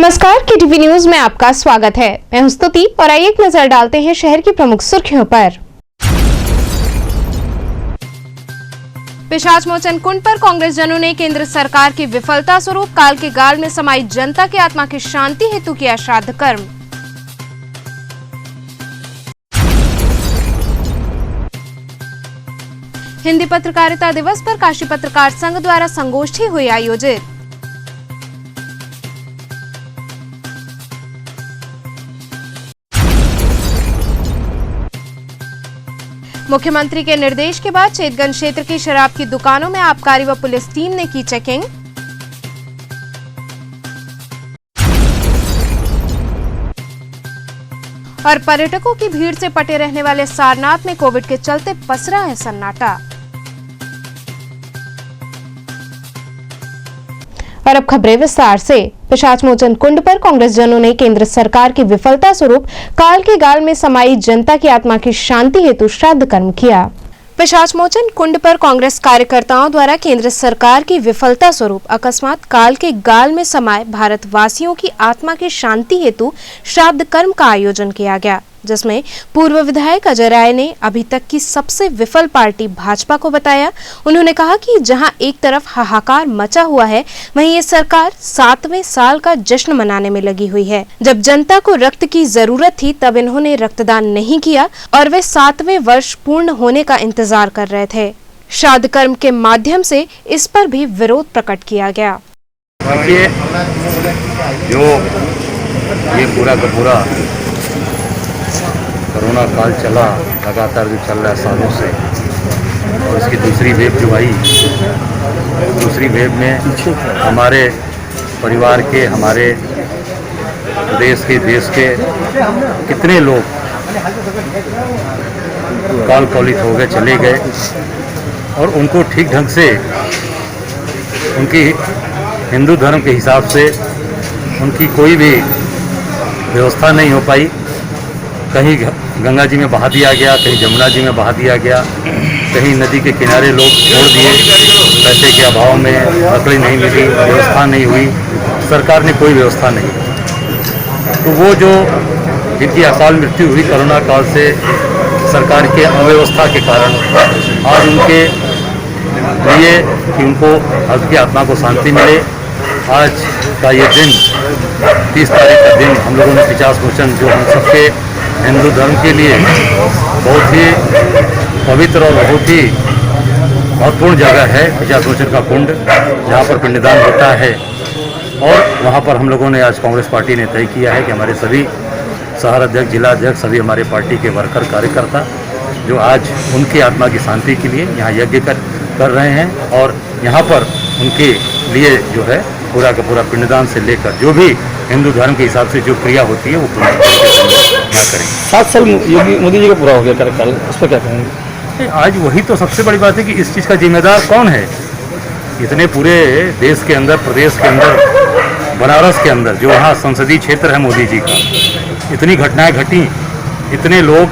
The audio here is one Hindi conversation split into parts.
नमस्कार, केटीवी न्यूज में आपका स्वागत है। मैं हूं स्तुति और आइए एक नजर डालते हैं शहर की प्रमुख सुर्खियों पर। पिशाच मोचन कुंड पर कांग्रेस जनों ने केंद्र सरकार की विफलता स्वरूप काल के गाल में समाई जनता की आत्मा की शांति हेतु किया श्राद्ध कर्म। हिंदी पत्रकारिता दिवस पर काशी पत्रकार संघ द्वारा संगोष्ठी हुई आयोजित। मुख्यमंत्री के निर्देश के बाद चेतगंज क्षेत्र की शराब की दुकानों में आबकारी व पुलिस टीम ने की चेकिंग। और पर्यटकों की भीड़ से पटे रहने वाले सारनाथ में कोविड के चलते पसरा है सन्नाटा। और अब खबरें विस्तार से। पिशाच मोचन कुंड पर कांग्रेस जनों ने केंद्र सरकार की विफलता स्वरूप काल के गाल में समाई जनता की आत्मा की शांति हेतु श्राद्ध कर्म किया। पिशाच मोचन कुंड पर कांग्रेस कार्यकर्ताओं द्वारा केंद्र सरकार की विफलता स्वरूप अकस्मात काल के गाल में समाये भारतवासियों की आत्मा की शांति हेतु श्राद्ध कर्म का आयोजन किया गया, जिसमें पूर्व विधायक अजय राय ने अभी तक की सबसे विफल पार्टी भाजपा को बताया। उन्होंने कहा कि जहां एक तरफ हाहाकार मचा हुआ है, वहीं ये सरकार 7वें साल का जश्न मनाने में लगी हुई है। जब जनता को रक्त की जरूरत थी तब इन्होंने रक्तदान नहीं किया और वे 7वें वर्ष पूर्ण होने का इंतजार कर रहे थे। श्राद्ध कर्म के माध्यम से इस पर भी विरोध प्रकट किया गया। ये पूरा का पूरा कोरोना काल चला, लगातार जो चल रहा है सालों से, और इसकी दूसरी वेव जो आई, दूसरी वेव में हमारे परिवार के, हमारे देश के कितने लोग काल कौलित हो गए, चले गए, और उनको ठीक ढंग से उनकी हिंदू धर्म के हिसाब से उनकी कोई भी व्यवस्था नहीं हो पाई। कहीं गंगा जी में बहा दिया गया, कहीं जमुना जी में बहा दिया गया, कहीं नदी के किनारे लोग छोड़ दिए, पैसे के अभाव में लकड़ी नहीं मिली, व्यवस्था नहीं हुई, सरकार ने कोई व्यवस्था नहीं। तो वो जो जिनकी अकाल मृत्यु हुई कोरोना काल से सरकार के अव्यवस्था के कारण, आज उनके लिए कि उनको उनकी आत्मा को शांति मिले, आज का ये दिन 30 तारीख का दिन हम लोगों ने पिशाच मोचन, जो हम सबके हिंदू धर्म के लिए बहुत ही पवित्र और बहुत ही महत्वपूर्ण जगह है, पिशाच मोचन का कुंड, जहाँ पर पिंडदान होता है। और वहाँ पर हम लोगों ने आज कांग्रेस पार्टी ने तय किया है कि हमारे सभी शहर अध्यक्ष, जिला अध्यक्ष, सभी हमारे पार्टी के वर्कर, कार्यकर्ता जो आज उनकी आत्मा की शांति के लिए यहाँ यज्ञ कर रहे हैं, और यहाँ पर उनके लिए जो है पूरा का पूरा पिंडदान से लेकर जो भी हिंदू धर्म के हिसाब से जो क्रिया होती है वो पूरा करेंगे। 7 साल योगी मोदी जी का पूरा हो गया कार्यकाल, उस पर क्या कहेंगे? आज वही तो सबसे बड़ी बात है कि इस चीज़ का जिम्मेदार कौन है। इतने पूरे देश के अंदर, प्रदेश के अंदर, बनारस के अंदर जो वहाँ संसदीय क्षेत्र है मोदी जी का, इतनी घटनाएं घटी, इतने लोग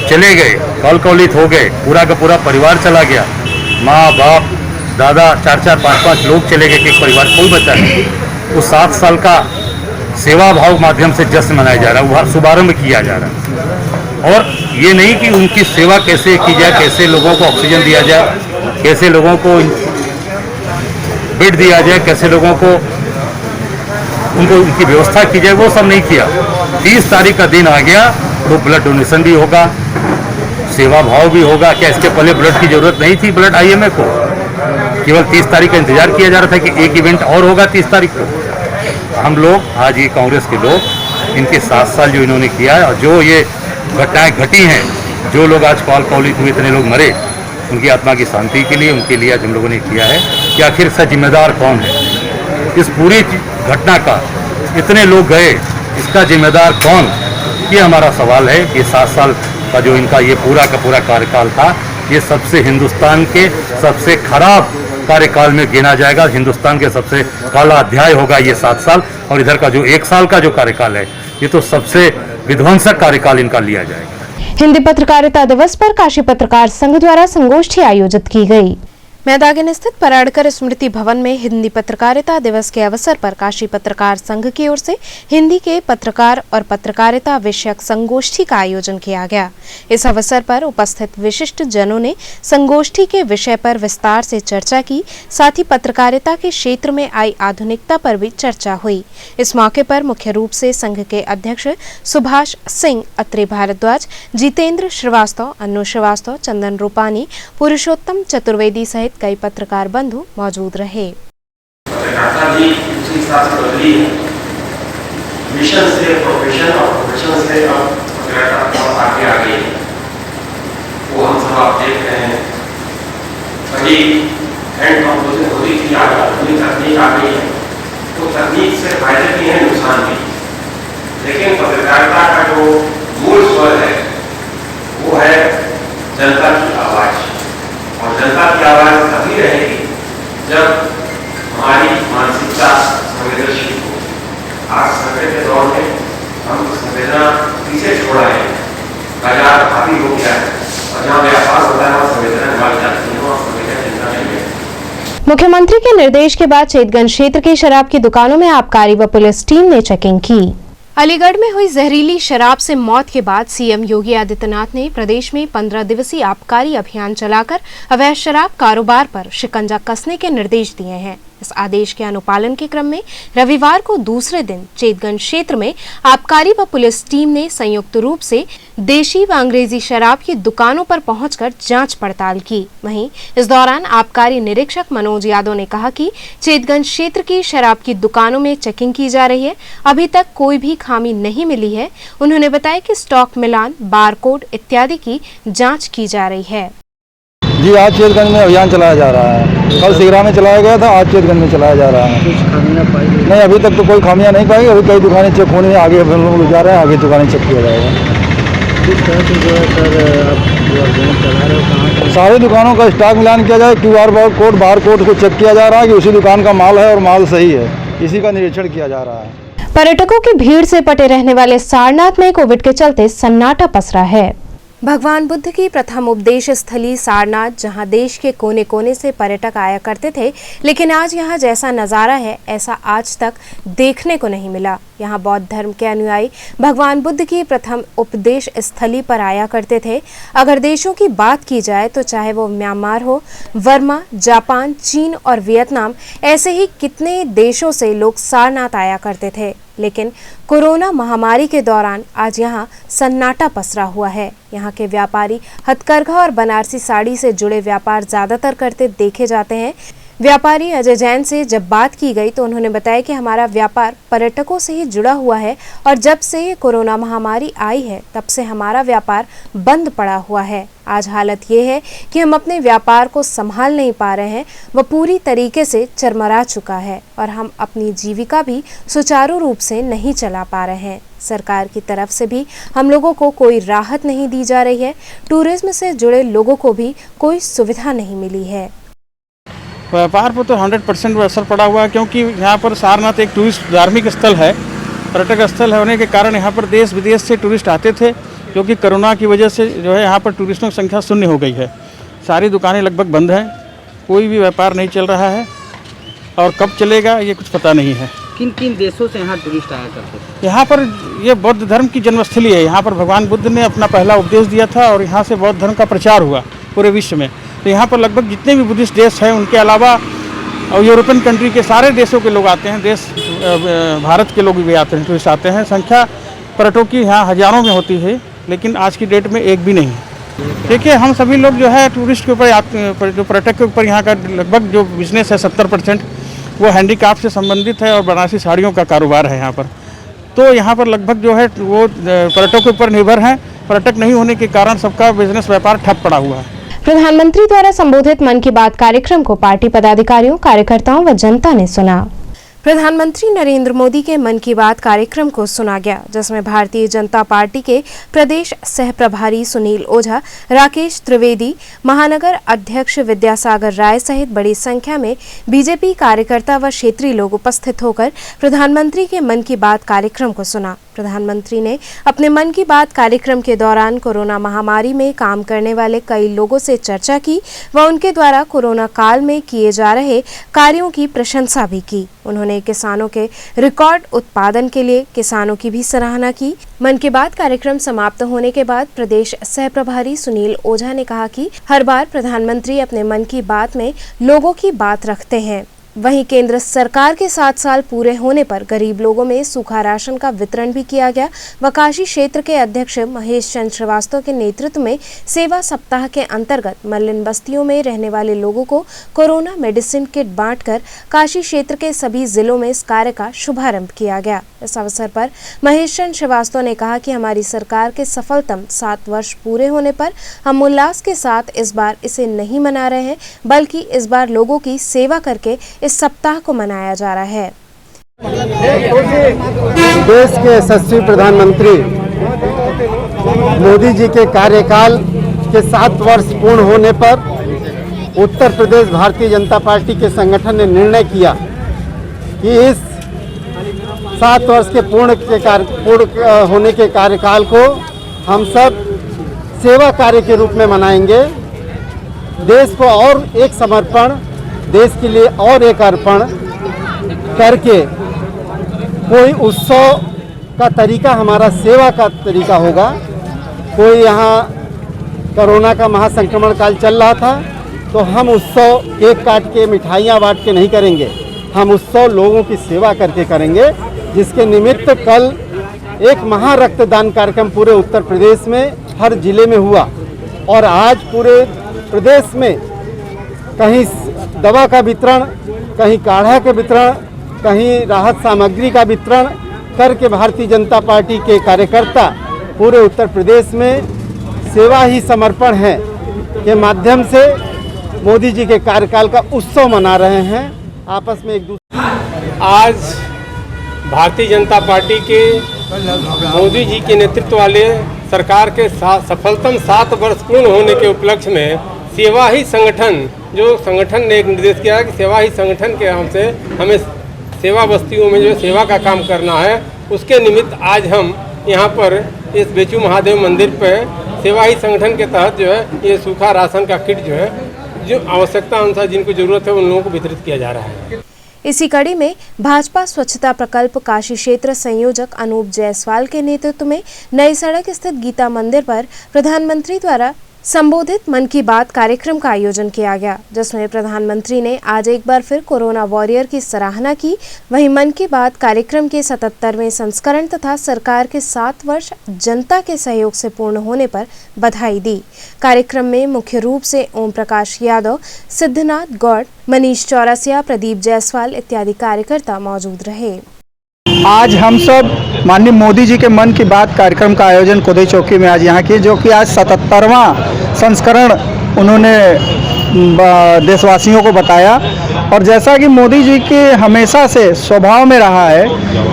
चले गए, काल कौलित हो गए, पूरा का पूरा परिवार चला गया, माँ बाप दादा 4-4, 5-5 लोग चले गए कि एक परिवार कोई बचा नहीं। वो 7 साल का सेवा भाव माध्यम से जश्न मनाया जा रहा है, वो शुभारंभ किया जा रहा है। और ये नहीं कि उनकी सेवा कैसे की जाए, कैसे लोगों को ऑक्सीजन दिया जाए, कैसे लोगों को बेड दिया जाए, कैसे लोगों को उनको उनकी व्यवस्था की जाए, वो सब नहीं किया। 30 तारीख का दिन आ गया तो ब्लड डोनेशन भी होगा, सेवा भाव भी होगा। क्या इसके पहले ब्लड की जरूरत नहीं थी? ब्लड IMA को केवल 30 तारीख का इंतजार किया जा रहा था कि एक इवेंट और होगा 30 तारीख को। हम लोग आज ये कांग्रेस के लोग, इनके 7 साल जो इन्होंने किया है और जो ये घटनाएं घटी हैं, जो लोग आज काल कौलित हुए, इतने लोग मरे, उनकी आत्मा की शांति के लिए, उनके लिए आज हम लोगों ने किया है कि आखिर इसका जिम्मेदार कौन है इस पूरी घटना का। इतने लोग गए, इसका जिम्मेदार कौन, ये हमारा सवाल है। ये 7 साल का जो इनका ये पूरा का पूरा कार्यकाल था, ये सबसे हिंदुस्तान के सबसे खराब कार्यकाल में गिना जाएगा। हिंदुस्तान के सबसे काला अध्याय होगा ये 7 साल, और इधर का जो 1 साल का जो कार्यकाल है, ये तो सबसे विध्वंसक कार्यकाल इनका लिया जाएगा। हिंदी पत्रकारिता दिवस पर काशी पत्रकार संघ द्वारा संगोष्ठी आयोजित की गई। मैदागिन स्थित पराड़कर स्मृति भवन में हिंदी पत्रकारिता दिवस के अवसर पर काशी पत्रकार संघ की ओर से हिंदी के पत्रकार और पत्रकारिता विषयक संगोष्ठी का आयोजन किया गया। इस अवसर पर उपस्थित विशिष्ट जनों ने संगोष्ठी के विषय पर विस्तार से चर्चा की, साथ ही पत्रकारिता के क्षेत्र में आई आधुनिकता पर भी चर्चा हुई। इस मौके पर मुख्य रूप से संघ के अध्यक्ष सुभाष सिंह, अत्रे भारद्वाज, जितेंद्र श्रीवास्तव, अन्नू श्रीवास्तव, चंदन रूपानी, पुरुषोत्तम चतुर्वेदी सहित कई पत्रकार बंधु मौजूद रहे। पत्रकारिता भी उसी हिसाब से बदली है, मिशन से प्रोफेशन और प्रोफेशन से अब पत्रकारिता आगे आ गई है। वो हम सब आप देख रहे हैं, कभी हैंड कंपोजिंग हो रही थी, आज आधुनिक तकनीक आ गई है। तो तकनीक से फायदे भी हैं, नुकसान भी, लेकिन पत्रकारिता का जो मूल स्वर है वो है जनता की आवाज, और जनता की आवाज तभी रहेगी जब हमारी मानसिकता संवेदनशील हो। आज संकट के दौर में हम संवेदना पीछे छोड़ा है, बाजार हावी हो गया है, और जहाँ व्यापार होता है वहाँ संवेदना निभाई जाती है, वहाँ संवेदना चिंता नहीं है। मुख्यमंत्री के निर्देश के बाद चेतगंज क्षेत्र की शराब की दुकानों में आबकारी व पुलिस टीम ने चेकिंग की। अलीगढ़ में हुई जहरीली शराब से मौत के बाद सीएम योगी आदित्यनाथ ने प्रदेश में 15 दिवसीय आबकारी अभियान चलाकर अवैध शराब कारोबार पर शिकंजा कसने के निर्देश दिए हैं। इस आदेश के अनुपालन के क्रम में रविवार को दूसरे दिन चेतगंज क्षेत्र में आबकारी व पुलिस टीम ने संयुक्त रूप से देशी व अंग्रेजी शराब की दुकानों पर पहुंचकर जांच पड़ताल की। वहीं इस दौरान आबकारी निरीक्षक मनोज यादव ने कहा कि चेतगंज क्षेत्र की शराब की दुकानों में चेकिंग की जा रही है, अभी तक कोई भी खामी नहीं मिली है। उन्होंने बताया कि स्टॉक मिलान, बारकोड इत्यादि की जाँच की जा रही है। जी, आज चेतगंज में अभियान चलाया जा रहा है। कल सिगरा में चलाया गया था, आज चेतगंज में चलाया जा रहा है। कुछ खामियां पाई गई? नहीं, अभी तक तो कोई खामियां नहीं पाई। अभी कई दुकानें चेक होने आगे हम लोग जा रहे हैं, आगे दुकानें चेक किया जाएगा। किस तरह से जो है सर आप जो अभियान चला रहे हो, कहाँ सारी दुकानों का स्टॉक मिलान किया जाए, QR कोड, बार कोड को चेक किया जा रहा है कि उसी दुकान का माल है और माल सही है, इसी का निरीक्षण किया जा रहा है। पर्यटकों की भीड़ से पटे रहने वाले सारनाथ में कोविड के चलते सन्नाटा पसरा है। भगवान बुद्ध की प्रथम उपदेश स्थली सारनाथ, जहां देश के कोने कोने से पर्यटक आया करते थे, लेकिन आज यहां जैसा नज़ारा है ऐसा आज तक देखने को नहीं मिला। यहां बौद्ध धर्म के अनुयायी भगवान बुद्ध की प्रथम उपदेश स्थली पर आया करते थे। अगर देशों की बात की जाए तो चाहे वो म्यांमार हो, वर्मा, जापान, चीन और वियतनाम, ऐसे ही कितने देशों से लोग सारनाथ आया करते थे। लेकिन कोरोना महामारी के दौरान आज यहां सन्नाटा पसरा हुआ है। यहां के व्यापारी हथकरघा और बनारसी साड़ी से जुड़े व्यापार ज़्यादातर करते देखे जाते हैं। व्यापारी अजय जैन से जब बात की गई तो उन्होंने बताया कि हमारा व्यापार पर्यटकों से ही जुड़ा हुआ है और जब से ये कोरोना महामारी आई है तब से हमारा व्यापार बंद पड़ा हुआ है। आज हालत ये है कि हम अपने व्यापार को संभाल नहीं पा रहे हैं, वह पूरी तरीके से चरमरा चुका है और हम अपनी जीविका भी सुचारू रूप से नहीं चला पा रहे हैं। सरकार की तरफ से भी हम लोगों को कोई राहत नहीं दी जा रही है। टूरिज्म से जुड़े लोगों को भी कोई सुविधा नहीं मिली है। व्यापार पर तो 100% असर पड़ा हुआ है, क्योंकि यहाँ पर सारनाथ एक टूरिस्ट धार्मिक स्थल है, पर्यटक स्थल होने के कारण यहाँ पर देश विदेश से टूरिस्ट आते थे, क्योंकि कोरोना की वजह से जो है यहाँ पर टूरिस्टों की संख्या शून्य हो गई है। सारी दुकानें लगभग बंद हैं, कोई भी व्यापार नहीं चल रहा है और कब चलेगा ये कुछ पता नहीं है। किन किन देशों से यहाँ टूरिस्ट आया करते थे? यहाँ पर ये बौद्ध धर्म की जन्मस्थली है। यहाँ पर भगवान बुद्ध ने अपना पहला उपदेश दिया था और यहाँ से बौद्ध धर्म का प्रचार हुआ पूरे विश्व में। तो यहाँ पर लगभग जितने भी बुद्धिस्ट देश हैं, उनके अलावा और यूरोपियन कंट्री के सारे देशों के लोग आते हैं, भारत के लोग भी आते हैं, टूरिस्ट आते हैं। संख्या पर्यटकों की यहाँ हज़ारों में होती है, लेकिन आज की डेट में एक भी नहीं है। देखिए, हम सभी लोग जो है टूरिस्ट के ऊपर, जो पर्यटक के ऊपर यहाँ का लगभग जो बिजनेस है 70% वो हैंडीक्राफ्ट से संबंधित है और बनारसी साड़ियों का कारोबार है यहाँ पर। तो यहाँ पर लगभग जो है वो पर्यटकों के ऊपर निर्भर हैं। पर्यटक नहीं होने के कारण सबका बिजनेस व्यापार ठप पड़ा हुआ है। प्रधानमंत्री द्वारा संबोधित मन की बात कार्यक्रम को पार्टी पदाधिकारियों, कार्यकर्ताओं व जनता ने सुना। प्रधानमंत्री नरेंद्र मोदी के मन की बात कार्यक्रम को सुना गया, जिसमें भारतीय जनता पार्टी के प्रदेश सह प्रभारी सुनील ओझा, राकेश त्रिवेदी, महानगर अध्यक्ष विद्यासागर राय सहित बड़ी संख्या में बीजेपी कार्यकर्ता व क्षेत्रीय लोग उपस्थित होकर प्रधानमंत्री के मन की बात कार्यक्रम को सुना। प्रधानमंत्री ने अपने मन की बात कार्यक्रम के दौरान कोरोना महामारी में काम करने वाले कई लोगों से चर्चा की व उनके द्वारा कोरोना काल में किए जा रहे कार्यों की प्रशंसा भी की। उन्होंने किसानों के रिकॉर्ड उत्पादन के लिए किसानों की भी सराहना की। मन की बात कार्यक्रम समाप्त होने के बाद प्रदेश सह प्रभारी सुनील ओझा ने कहा कि हर बार प्रधानमंत्री अपने मन की बात में लोगों की बात रखते हैं। वहीं केंद्र सरकार के 7 साल पूरे होने पर गरीब लोगों में सूखा राशन का वितरण भी किया गया व काशी क्षेत्र के अध्यक्ष महेश चंद्र श्रीवास्तव के नेतृत्व में सेवा सप्ताह के अंतर्गत मल्लिन बस्तियों में रहने वाले लोगों को कोरोना मेडिसिन किट बांटकर काशी क्षेत्र के सभी जिलों में इस कार्य का शुभारंभ किया गया। इस अवसर पर महेश चंद्र श्रीवास्तव ने कहा कि हमारी सरकार के सफलतम 7 वर्ष पूरे होने पर हम उल्लास के साथ इस बार इसे नहीं मना रहे हैं, बल्कि इस बार लोगों की सेवा करके इस सप्ताह को मनाया जा रहा है। देश के यशस्वी प्रधानमंत्री मोदी जी के कार्यकाल के 7 वर्ष पूर्ण होने पर उत्तर प्रदेश भारतीय जनता पार्टी के संगठन ने निर्णय किया कि इस 7 वर्ष के पूर्ण होने के कार्यकाल को हम सब सेवा कार्य के रूप में मनाएंगे। देश को और एक समर्पण, देश के लिए और एक अर्पण करके कोई उत्सव का तरीका हमारा सेवा का तरीका होगा। कोई यहाँ कोरोना का महासंक्रमण काल चल रहा था तो हम उत्सव केक काट के मिठाइयाँ बांट के नहीं करेंगे, हम उत्सव लोगों की सेवा करके करेंगे, जिसके निमित्त कल एक महा रक्तदान कार्यक्रम पूरे उत्तर प्रदेश में हर जिले में हुआ और आज पूरे प्रदेश में कहीं दवा का वितरण, कहीं काढ़ा का वितरण, कहीं राहत सामग्री का वितरण करके भारतीय जनता पार्टी के कार्यकर्ता पूरे उत्तर प्रदेश में सेवा ही समर्पण है के माध्यम से मोदी जी के कार्यकाल का उत्सव मना रहे हैं। आपस में एक दूसरे आज भारतीय जनता पार्टी के मोदी जी के नेतृत्व वाले सरकार के सफलतम 7 वर्ष पूर्ण होने के उपलक्ष्य में सेवा ही संगठन, जो संगठन ने एक निर्देश किया है कि सेवा ही संगठन के नाम से हमें सेवा बस्तियों में जो सेवा का काम करना है, उसके निमित्त आज हम यहाँ पर इस बेचू महादेव मंदिर पर सेवा ही संगठन के तहत जो है ये सूखा राशन का किट जो है, जो आवश्यकता अनुसार जिनको ज़रूरत है उन लोगों को वितरित किया जा रहा है। इसी कड़ी में भाजपा स्वच्छता प्रकल्प काशी क्षेत्र संयोजक अनूप जायसवाल के नेतृत्व में नई सड़क स्थित गीता मंदिर पर प्रधानमंत्री द्वारा संबोधित मन की बात कार्यक्रम का आयोजन किया गया, जिसमें प्रधानमंत्री ने आज एक बार फिर कोरोना वॉरियर की सराहना की। वहीं मन की बात कार्यक्रम के 77वें संस्करण तथा सरकार के 7 वर्ष जनता के सहयोग से पूर्ण होने पर बधाई दी। कार्यक्रम में मुख्य रूप से ओम प्रकाश यादव, सिद्धनाथ गौड़, मनीष चौरसिया, प्रदीप जायसवाल इत्यादि कार्यकर्ता मौजूद रहे। आज हम सब माननीय मोदी जी के मन की बात कार्यक्रम का आयोजन कोदई चौकी में आज यहाँ किए, जो कि आज 77वां संस्करण उन्होंने देशवासियों को बताया। और जैसा कि मोदी जी के हमेशा से स्वभाव में रहा है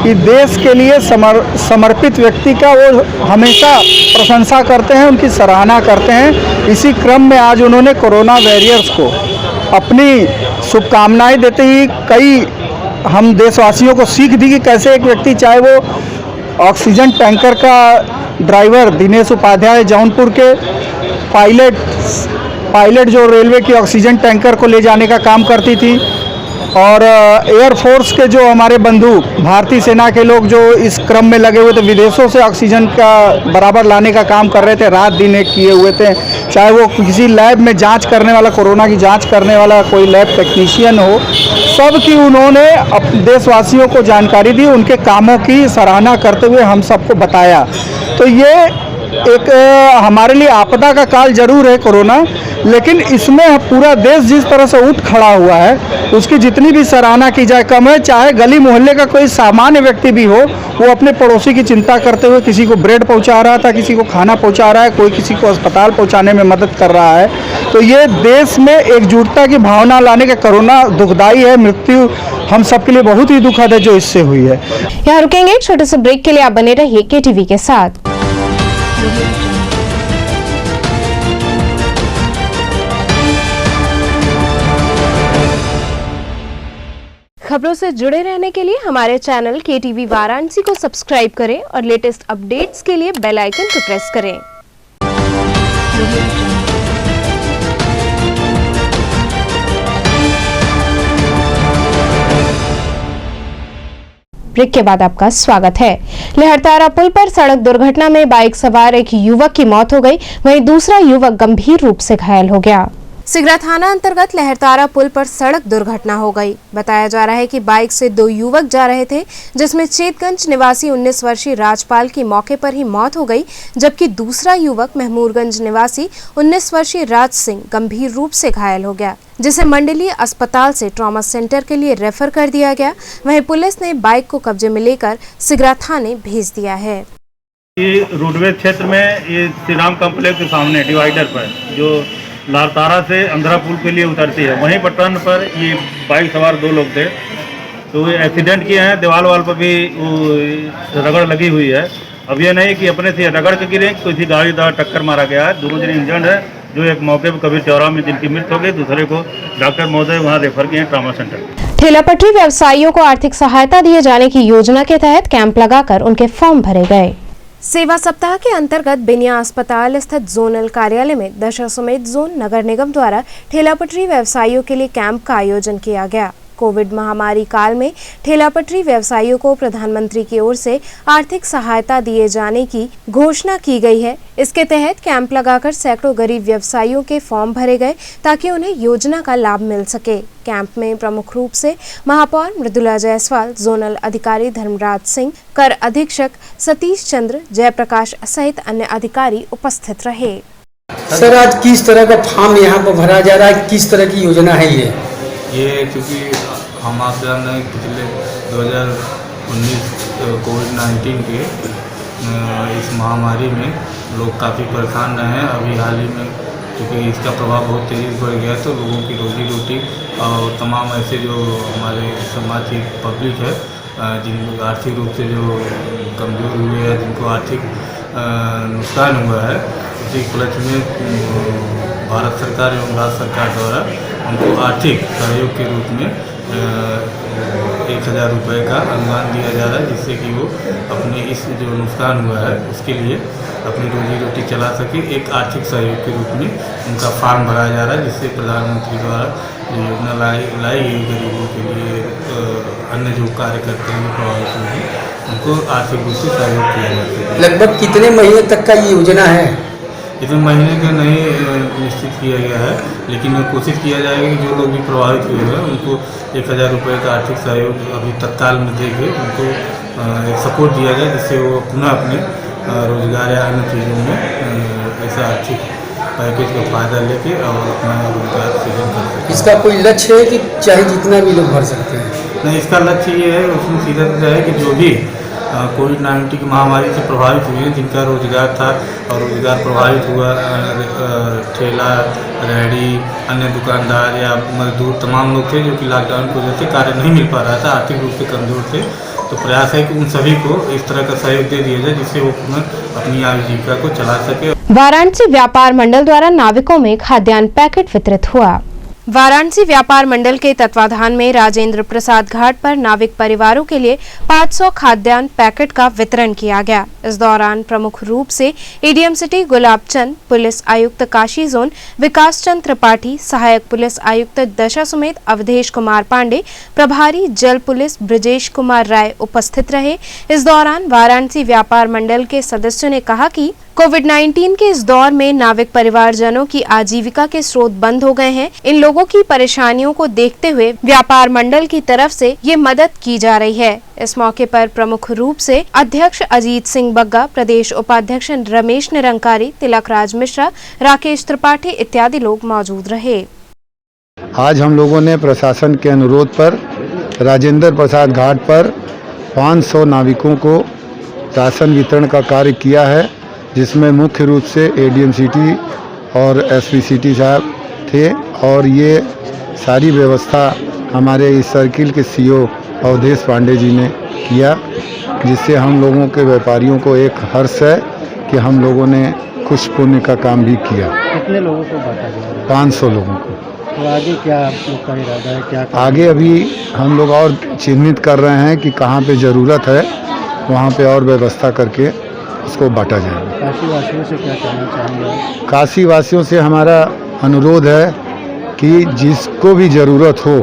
कि देश के लिए समर्पित व्यक्ति का वो हमेशा प्रशंसा करते हैं, उनकी सराहना करते हैं। इसी क्रम में आज उन्होंने कोरोना वॉरियर्स को अपनी शुभकामनाएं देते ही कई हम देशवासियों को सीख दी कि कैसे एक व्यक्ति, चाहे वो ऑक्सीजन टैंकर का ड्राइवर दिनेश उपाध्याय जौनपुर के, पायलट जो रेलवे की ऑक्सीजन टैंकर को ले जाने का काम करती थी, और एयरफोर्स के जो हमारे बंधु भारतीय सेना के लोग जो इस क्रम में लगे हुए थे, विदेशों से ऑक्सीजन का बराबर लाने का काम कर रहे थे, रात दिन एक किए हुए थे। चाहे वो किसी लैब में जांच करने वाला, कोरोना की जांच करने वाला कोई लैब टेक्नीशियन हो, सब की उन्होंने देशवासियों को जानकारी दी, उनके कामों की सराहना करते हुए हम सबको बताया। तो ये एक हमारे लिए आपदा का काल जरूर है कोरोना, लेकिन इसमें पूरा देश जिस तरह से उठ खड़ा हुआ है, उसकी जितनी भी सराहना की जाए कम है। चाहे गली मोहल्ले का कोई सामान्य व्यक्ति भी हो, वो अपने पड़ोसी की चिंता करते हुए किसी को ब्रेड पहुंचा रहा था, किसी को खाना पहुंचा रहा है, कोई किसी को अस्पताल पहुंचाने में मदद कर रहा है। तो ये देश में एकजुटता की भावना लाने का कोरोना दुखदाई है, मृत्यु हम सबके लिए बहुत ही दुखद है जो इससे हुई है। यहाँ रुकेंगे एक छोटे से ब्रेक के लिए, आप बने रहिए KTV के साथ। खबरों से जुड़े रहने के लिए हमारे चैनल KTV वाराणसी को सब्सक्राइब करें और लेटेस्ट अपडेट्स के लिए बेल आइकन को प्रेस करें। ब्रेक के बाद आपका स्वागत है। लहरतारा पुल पर सड़क दुर्घटना में बाइक सवार एक युवक की मौत हो गई, वहीं दूसरा युवक गंभीर रूप से घायल हो गया। सिगरा थाना अंतर्गत लहरतारा पुल पर सड़क दुर्घटना हो गई। बताया जा रहा है कि बाइक से दो युवक जा रहे थे, जिसमें चेतगंज निवासी 19 वर्षीय राजपाल की मौके पर ही मौत हो गई, जबकि दूसरा युवक महमूदगंज निवासी 19 वर्षीय राज सिंह गंभीर रूप से घायल हो गया, जिसे मंडलीय अस्पताल से ट्रॉमा सेंटर के लिए रेफर कर दिया गया। वहीं पुलिस ने बाइक को कब्जे में लेकर सिगरा थाने भेज दिया है। ये रोडवेज क्षेत्र में ये श्री राम कॉम्प्लेक्स के सामने डिवाइडर पर जो लहरतारा से अंधरा पुल के लिए उतरती है, वहीं पर टर्न पर ये बाइक सवार दो लोग थे, तो ये एक्सीडेंट किए हैं। दीवार वाल पर भी रगड़ लगी हुई है। अब ये नहीं कि अपने से रगड़ के गिरे, किसी गाड़ी द्वारा टक्कर मारा गया है। दोनों जने इंजर्ड है, जो एक मौके पर कबीर चौरा में जिनकी मृत्यु हो गई, दूसरे को डॉक्टर महोदय वहाँ रेफर किए ट्रॉमा सेंटर। ठेला पटरी व्यवसायियों को आर्थिक सहायता दिए जाने की योजना के तहत कैंप लगाकर उनके फॉर्म भरे गए। सेवा सप्ताह के अंतर्गत बिनिया अस्पताल स्थित जोनल कार्यालय में दशाश्वमेध जोन नगर निगम द्वारा ठेला पटरी व्यवसायियों के लिए कैंप का आयोजन किया गया। कोविड महामारी काल में ठेला पटरी व्यवसायियों को प्रधानमंत्री की ओर से आर्थिक सहायता दिए जाने की घोषणा की गई है। इसके तहत कैंप लगाकर सैकड़ों गरीब व्यवसायियों के फॉर्म भरे गए ताकि उन्हें योजना का लाभ मिल सके। कैंप में प्रमुख रूप से महापौर मृदुला जायसवाल, जोनल अधिकारी धर्मराज सिंह, कर अधीक्षक सतीश चंद्र, जयप्रकाश सहित अन्य अधिकारी उपस्थित रहे। सर, आज किस तरह का फॉर्म यहाँ पर भरा जा रहा है, किस तरह की योजना है ये क्योंकि हम आप जान रहे हैं पिछले 2019 कोविड-19 के इस महामारी में लोग काफ़ी परेशान रहे हैं। अभी हाल ही में क्योंकि इसका प्रभाव बहुत तेज़ी से बढ़ गया, तो लोगों की रोजी रोटी और तमाम ऐसे जो हमारे समाज की पब्लिक है, जिनको आर्थिक रूप से जो कमज़ोर हुए हैं, जिनको आर्थिक नुकसान हुआ है, उसी उपलक्ष्य में भारत सरकार एवं राज्य सरकार द्वारा उनको आर्थिक सहयोग के रूप में 1000 रुपये का अनुदान दिया जा रहा है, जिससे कि वो अपने इस जो नुकसान हुआ है उसके लिए अपनी रोजी रोटी चला सके। एक आर्थिक सहयोग के रूप में उनका फॉर्म भरा जा रहा है, जिससे प्रधानमंत्री द्वारा जो योजना लाई गई गरीबों के लिए, अन्य जो कार्य करते हैं प्रभावित हुए हैं, उनको आर्थिक रूप से सहयोग किया जाता है। लगभग कितने महीने तक का ये योजना है? इतने महीने का नहीं निश्चित किया गया है, लेकिन कोशिश किया जाएगा कि जो लोग भी प्रभावित हुए हैं उनको 1000 रुपये का आर्थिक सहयोग अभी तत्काल में देके उनको एक सपोर्ट दिया जाए, जिससे वो पुनः अपने रोजगार या अन्य चीज़ों में ऐसा आर्थिक पैकेज का फायदा लेके और अपना रोजगार सृजन कर सकें। इसका कोई लक्ष्य है कि चाहे जितना भी लोग भर सकते हैं? नहीं, इसका लक्ष्य ये है, उसमें सीधा सीधा है कि जो भी कोविड-19 की महामारी से प्रभावित हुए हैं, जिनका रोजगार था और रोजगार प्रभावित हुआ, ठेला, रेहड़ी, अन्य दुकानदार या मजदूर तमाम लोग थे जो कि लॉकडाउन की वजह से कार्य नहीं मिल पा रहा था, आर्थिक रूप से कमजोर थे, तो प्रयास है कि उन सभी को इस तरह का सहयोग दे दिया जाए, जिससे वो अपनी आजीविका को चला सके। वाराणसी व्यापार मंडल द्वारा नाविकों में खाद्यान्न पैकेट वितरित हुआ। वाराणसी व्यापार मंडल के तत्वाधान में राजेंद्र प्रसाद घाट पर नाविक परिवारों के लिए 500 खाद्यान्न पैकेट का वितरण किया गया। इस दौरान प्रमुख रूप से ADM city Gulab Chand, police आयुक्त काशी जोन विकास चंद त्रिपाठी, सहायक पुलिस आयुक्त दशाश्वमेध अवधेश कुमार पांडे, प्रभारी जल पुलिस ब्रजेश कुमार राय उपस्थित रहे। इस दौरान वाराणसी व्यापार मंडल के सदस्यों ने कहा कि कोविड-19 के इस दौर में नाविक परिवारजनों की आजीविका के स्रोत बंद हो गए हैं। इन लोगों की परेशानियों को देखते हुए व्यापार मंडल की तरफ से ये मदद की जा रही है। इस मौके पर प्रमुख रूप से अध्यक्ष अजीत सिंह बग्गा, प्रदेश उपाध्यक्ष रमेश निरंकारी, तिलक राज मिश्रा, राकेश त्रिपाठी इत्यादि लोग मौजूद रहे। आज हम लोगों ने प्रशासन के अनुरोध पर राजेंद्र प्रसाद घाट पर 500 नाविकों को राशन वितरण का कार्य किया है, जिसमें मुख्य रूप से एडीएम सिटी और एसपी सिटी साहब थे, और ये सारी व्यवस्था हमारे इस सर्किल के सीओ अवधेश पांडे जी ने किया, जिससे हम लोगों के व्यापारियों को एक हर्ष है कि हम लोगों ने कुछ पुण्य का काम भी किया। कितने लोगों को बांटा गया? 500 लोगों को। तो आगे क्या आप लोग का इरादा है, क्या आगे अभी हम लोग और चिन्हित कर रहे हैं कि कहाँ पे ज़रूरत है, वहाँ पे और व्यवस्था करके उसको बांटा जाएगा। काशी वासियों से क्या कहना चाहेंगे? काशी वासियों से हमारा अनुरोध है कि जिसको भी ज़रूरत हो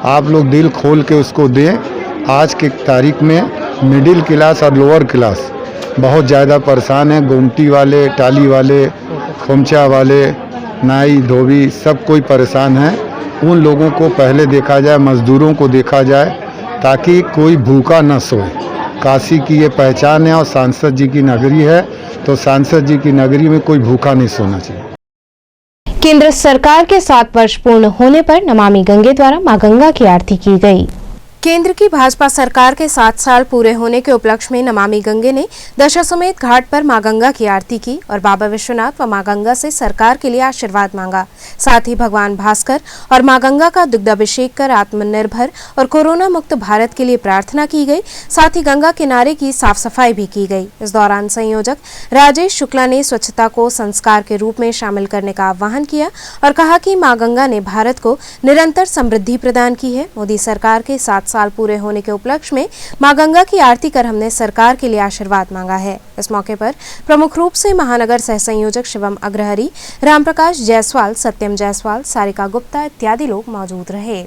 आप लोग दिल खोल के उसको दें। आज के तारीख में मिडिल क्लास और लोअर क्लास बहुत ज़्यादा परेशान है। गोमती वाले, टाली वाले, खोमचा वाले, नाई धोबी सब कोई परेशान है। उन लोगों को पहले देखा जाए, मज़दूरों को देखा जाए, ताकि कोई भूखा न सोए। काशी की ये पहचान है और सांसद जी की नगरी है, तो सांसद जी की नगरी में कोई भूखा नहीं सोना चाहिए। केंद्र सरकार के 7 वर्ष पूर्ण होने पर नमामि गंगे द्वारा मां गंगा की आरती की गई। केंद्र की भाजपा सरकार के 7 साल पूरे होने के उपलक्ष्य में नमामि गंगे ने दशाश्वमेध घाट पर मां गंगा की आरती की और बाबा विश्वनाथ व मां गंगा से सरकार के लिए आशीर्वाद मांगा। साथ ही भगवान भास्कर और मां गंगा का दुग्धाभिषेक कर आत्मनिर्भर और कोरोना मुक्त भारत के लिए प्रार्थना की गई। साथ ही गंगा किनारे की साफ सफाई भी की गई। इस दौरान संयोजक राजेश शुक्ला ने स्वच्छता को संस्कार के रूप में शामिल करने का आह्वान किया और कहा कि मां गंगा ने भारत को निरंतर समृद्धि प्रदान की है। मोदी सरकार के 7 साल पूरे होने के उपलक्ष्य में मां गंगा की आरती कर हमने सरकार के लिए आशीर्वाद मांगा है। इस मौके पर प्रमुख रूप से महानगर सह संयोजक शिवम अग्रहरी, रामप्रकाश जायसवाल, सत्यम जायसवाल, सारिका गुप्ता इत्यादि लोग मौजूद रहे।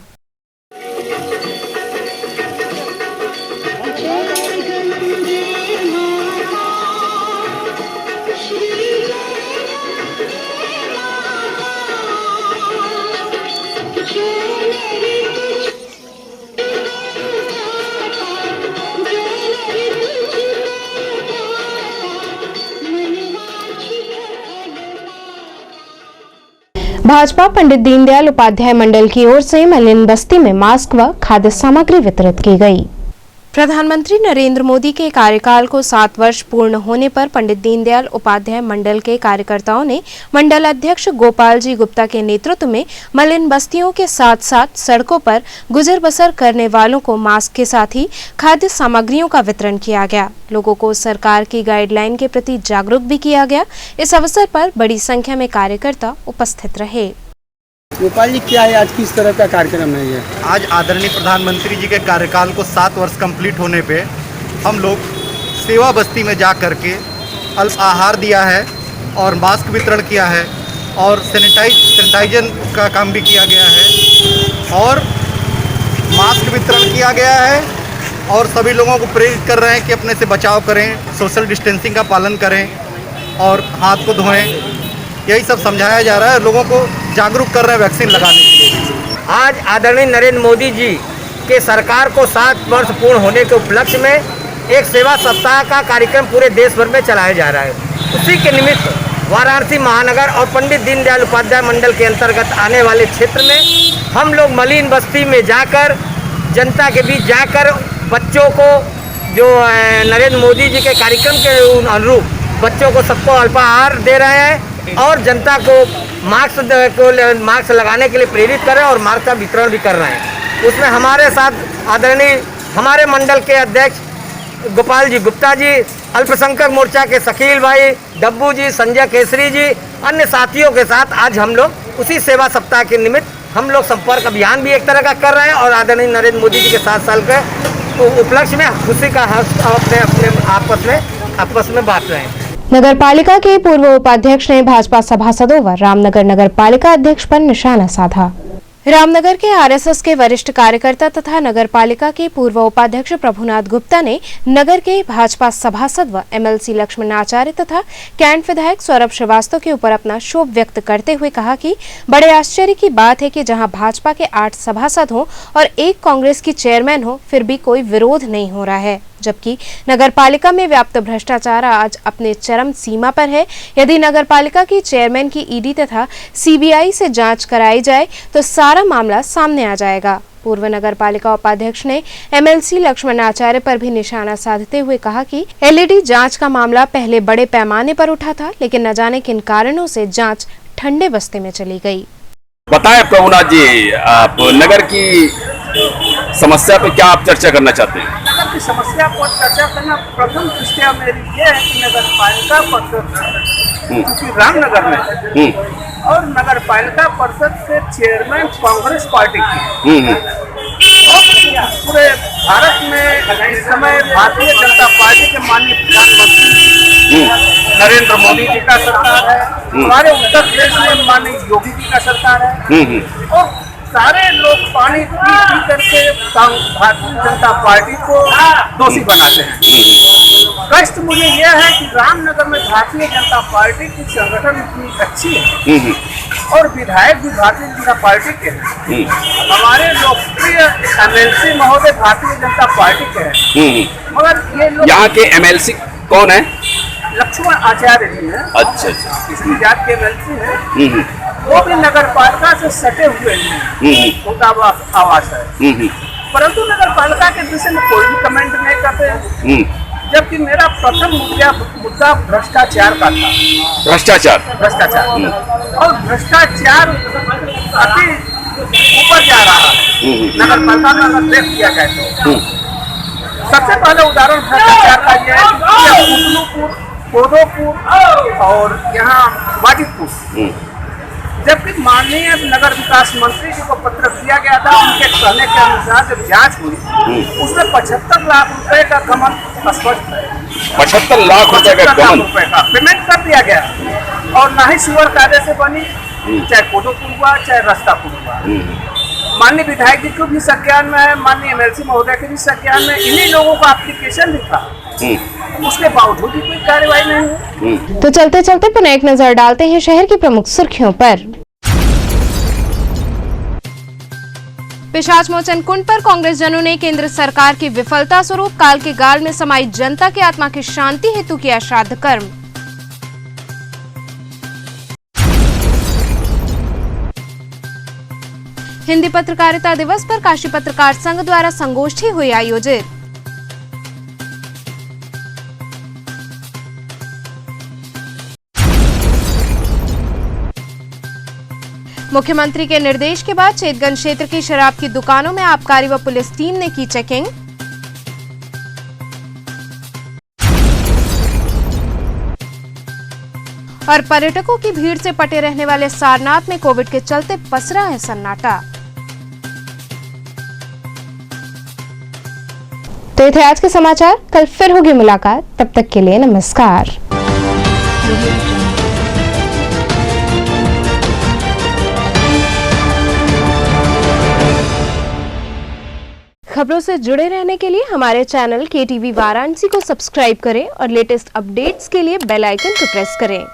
भाजपा पंडित दीनदयाल उपाध्याय मंडल की ओर से मलिन बस्ती में मास्क व खाद्य सामग्री वितरित की गई। प्रधानमंत्री नरेंद्र मोदी के कार्यकाल को 7 वर्ष पूर्ण होने पर पंडित दीनदयाल उपाध्याय मंडल के कार्यकर्ताओं ने मंडल अध्यक्ष गोपाल जी गुप्ता के नेतृत्व में मलिन बस्तियों के साथ साथ सड़कों पर गुजर बसर करने वालों को मास्क के साथ ही खाद्य सामग्रियों का वितरण किया गया। लोगों को सरकार की गाइडलाइन के प्रति जागरूक भी किया गया। इस अवसर पर बड़ी संख्या में कार्यकर्ता उपस्थित रहे। गोपाल जी, क्या है आज किस तरह का कार्यक्रम है ये? आज आदरणीय प्रधानमंत्री जी के कार्यकाल को 7 वर्ष कंप्लीट होने पे हम लोग सेवा बस्ती में जा कर के अल्प आहार दिया है और मास्क वितरण किया है और सैनिटाइजर का काम भी किया गया है और मास्क वितरण किया गया है और सभी लोगों को प्रेरित कर रहे हैं कि अपने से बचाव करें, सोशल डिस्टेंसिंग का पालन करें और हाथ को धोएं। यही सब समझाया जा रहा है, लोगों को जागरूक कर रहे हैं वैक्सीन लगाने के लिए। आज आदरणीय नरेंद्र मोदी जी के सरकार को 7 वर्ष पूर्ण होने के उपलक्ष्य में एक सेवा सप्ताह का कार्यक्रम पूरे देश भर में चलाया जा रहा है। उसी के निमित्त वाराणसी महानगर और पंडित दीनदयाल उपाध्याय मंडल के अंतर्गत आने वाले क्षेत्र में हम लोग मलिन बस्ती में जाकर, जनता के बीच जाकर बच्चों को जो नरेंद्र मोदी जी के कार्यक्रम के अनुरूप बच्चों को सबको अल्पाहार दे रहे हैं और जनता को मास्क लगाने के लिए प्रेरित कर रहे हैं और मास्क का वितरण भी कर रहे हैं। उसमें हमारे साथ आदरणीय हमारे मंडल के अध्यक्ष गोपाल जी गुप्ता जी, अल्पसंख्यक मोर्चा के शकील भाई, डब्बू जी, संजय केसरी जी, अन्य साथियों के साथ आज हम लोग उसी सेवा सप्ताह के निमित्त हम लोग संपर्क अभियान भी एक तरह का कर रहे हैं और आदरणीय नरेंद्र मोदी जी के 7 साल के उपलक्ष्य में खुशी का अपने आपस में बांट रहे हैं। नगर पालिका के पूर्व उपाध्यक्ष ने भाजपा सभासदों व रामनगर नगर पालिका अध्यक्ष पर निशाना साधा। रामनगर के आरएसएस के वरिष्ठ कार्यकर्ता तथा नगर पालिका के पूर्व उपाध्यक्ष प्रभुनाथ गुप्ता ने नगर के भाजपा सभासद व एमएलसी लक्ष्मण आचार्य तथा कैंट विधायक सौरभ श्रीवास्तव के ऊपर अपना क्षोभ व्यक्त करते हुए कहा कि बड़े आश्चर्य की बात है कि जहां भाजपा के 8 सभासद हों और 1 कांग्रेस की चेयरमैन हो, फिर भी कोई विरोध नहीं हो रहा है, जबकि नगर पालिका में व्याप्त भ्रष्टाचार आज अपने चरम सीमा पर है। यदि नगर पालिका की चेयरमैन की ईडी तथा सीबीआई से जांच कराई जाए तो सारा मामला सामने आ जाएगा। पूर्व नगर पालिका उपाध्यक्ष ने एमएलसी लक्ष्मण आचार्य पर भी निशाना साधते हुए कहा कि एलईडी जांच का मामला पहले बड़े पैमाने पर उठा था, लेकिन न जाने किन कारणों से जांच ठंडे बस्ते में चली गई। बताएं प्रभुनाथ जी, आप नगर की समस्या पे क्या आप चर्चा करना चाहते हैं? नगर की समस्या पर चर्चा करना प्रथम दृष्टया मेरी ये है कि नगर पालिका क्योंकि रामनगर में है और नगर पालिका परिषद से चेयरमैन कांग्रेस पार्टी की है। और पूरे भारत में इस समय भारतीय जनता पार्टी के माननीय प्रधानमंत्री नरेंद्र मोदी जी का सरकार है, हमारे उत्तर प्रदेश में माननीय योगी जी का सरकार है और सारे लोग पानी पी करके भारतीय जनता पार्टी को दोषी बनाते हैं। कष्ट मुझे यह है कि रामनगर में भारतीय जनता पार्टी की संगठन इतनी अच्छी है और विधायक भी भारतीय जनता पार्टी के हैं। हमारे लोकप्रिय एमएलसी महोदय भारतीय जनता पार्टी के हैं, मगर ये लोग यहाँ के एमएलसी कौन है? लक्ष्मण आचार्य जी हैं। अच्छा अच्छा, इसकी जात के एमएलसी हैं, वो भी नगर पालिका से सटे हुए हैं, उनका आवास है, परंतु नगर पालिका के विषय में कोई भी कमेंट नहीं करते। जबकि मेरा प्रथम मुद्दा भ्रष्टाचार का था। भ्रष्टाचार और भ्रष्टाचार काफी ऊपर जा रहा है नगर पालिका में, अगर देख लिया जाए तो। सबसे पहले उदाहरण भ्रष्टाचार का यह है कि कुतलूपुर, कोदोपुर और यहाँ वाजिदपुर, जबकि माननीय नगर विकास मंत्री जी को पत्र दिया गया था, उनके कहने के अनुसार जब जांच हुई उसमें 75 लाख रुपए का गमन स्पष्ट है। 75 लाख रुपए का पेमेंट कर दिया गया और ना ही सीवर कायदे से बनी, चाहे कोदोपुर हुआ चाहे रास्तापुर हुआ। माननीय विधायक जी को भी संज्ञान में है, माननीय एमएलसी महोदय के भी संज्ञान में, इन्हीं लोगों का एप्लीकेशन भी था, उसके बावजूद भी कोई कार्रवाई नहीं हुई। तो चलते चलते पुनः एक नजर डालते हैं शहर की प्रमुख सुर्खियों पर। पिशाच मोचन कुंड पर कांग्रेस जनों ने केंद्र सरकार की विफलता स्वरूप काल के गाल में समाई जनता की आत्मा की शांति हेतु किया श्राद्ध कर्म। हिंदी पत्रकारिता दिवस पर काशी पत्रकार संघ द्वारा संगोष्ठी हुई आयोजित। मुख्यमंत्री के निर्देश के बाद चेतगंज क्षेत्र की शराब की दुकानों में आबकारी व पुलिस टीम ने की चेकिंग। और पर्यटकों की भीड़ से पटे रहने वाले सारनाथ में कोविड के चलते पसरा है सन्नाटा। तो ये थे आज के समाचार, कल फिर होगी मुलाकात, तब तक के लिए नमस्कार। खबरों से जुड़े रहने के लिए हमारे चैनल KTV वाराणसी को सब्सक्राइब करें और लेटेस्ट अपडेट्स के लिए बेल आइकन को प्रेस करें।